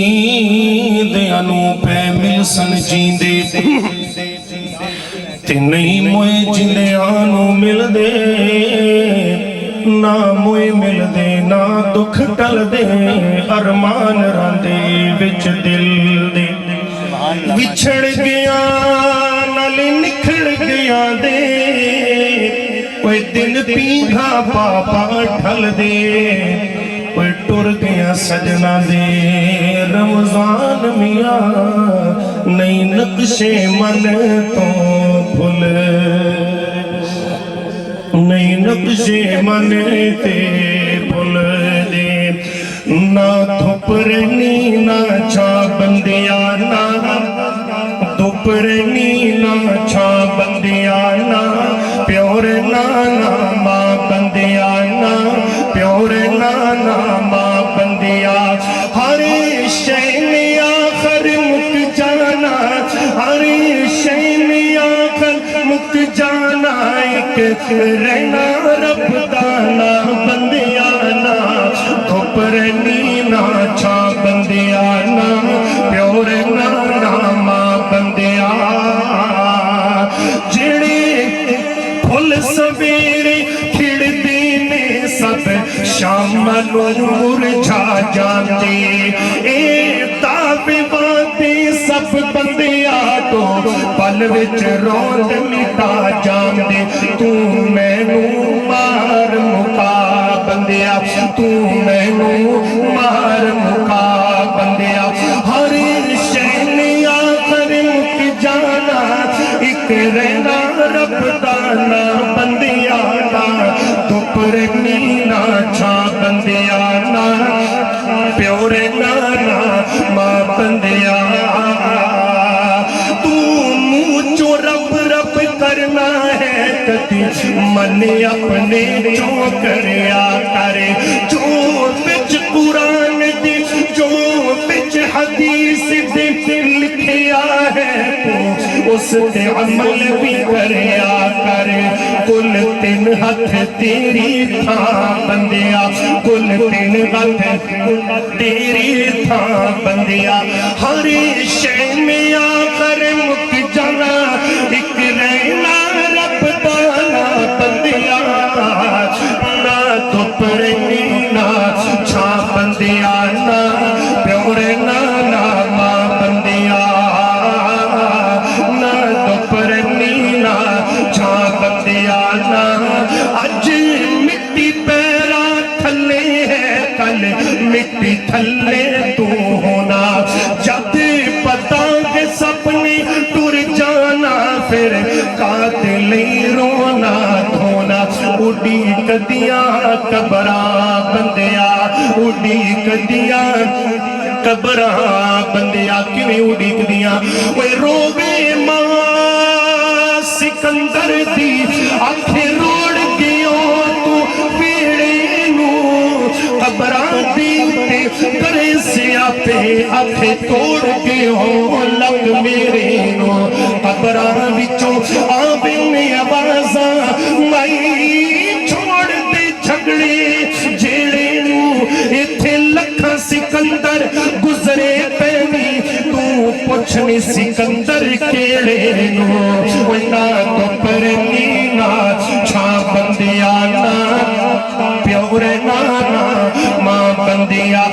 जींदियां नूं पै मिलसन जींदे ते नहीं मोए जिंदियां नूं मिलदे ना मोए मिलदे ना दुख टलदे अरमान रांदे विच दिल दे विछड़ गया नाल निखड़ गया दे कोई दिन पींघा पापा ठल दे कोई टुर गया सजना दे रमजान मिया नहीं नक्शे मन तो भूल नहीं नक्शे मन ते भूल दे ना धुपरनी ना छा बंदिया ना धुपरनी ना छा बंदिया ना प्योर नाना माँ बंदिया ना प्योर नाना माँ बंदिया हर शय में आखिर मुक जाना हर शय में आखिर मुक जाना एक रहना रब दाना बंदिया ना धुपरनी ना छा बंदिया ना प्योर नाना माँ बंदिया जेड़े फुल सवेरे खिड़दे ने सब शाम मुरझा जाते ए ताबे बाते सब बंदिया तो पल विच रोंद मिटा जाते तू मैनू मार मुका बंदिया तू मैनू मार मुका बंदिया हर शैनी आखिर मुक जाना एक रहना रब दाना बंदिया ना धुपरनी ना छा बंदिया ना प्योर नाना माँ बंदिया तू मुँह चो रब रब करना है कति मन अपने चो करया करे जो बिच कुरान दी जो बिच हदीस दी लिखिया है उस ते अमल भी करया करे कुल तीन हथ तेरी था बंदिया कुल तीन हथ तेरी था बंदिया हर शय में आखिर मुक जाना एक रहना रब दाना बंदिया ना धुपरनी ना छा बंदिया ना प्योर नाना माँ बंदिया ना धुपरनी ना छा बंदिया ना अज मिट्टी पैरा थले है कल मिट्टी थले तू होना जब पता के सपने टुर जाना फिर कातिल रोना धोना उड़ी कदिया कबरा बंदिया उड़ी कदिया कबरा बंदिया किवें उड़ी कदिया ओए रोवे मां सिकंदर दी आखे रोड़ गयो तू पीड़े नू कबरा दी ते करे सियापे आखे तोड़ गयो लग मेरे नो कबरा विचों आवे ने आवाज़ां माई छोड़ दे झगड़े जेड़े नू इथे लखां सिकंदर गुजरे पैनी तू पुछनी सिकंदर केड़े नू ना धुपरनी ना छा बंदिया ना प्योर नाना माँ बंदिया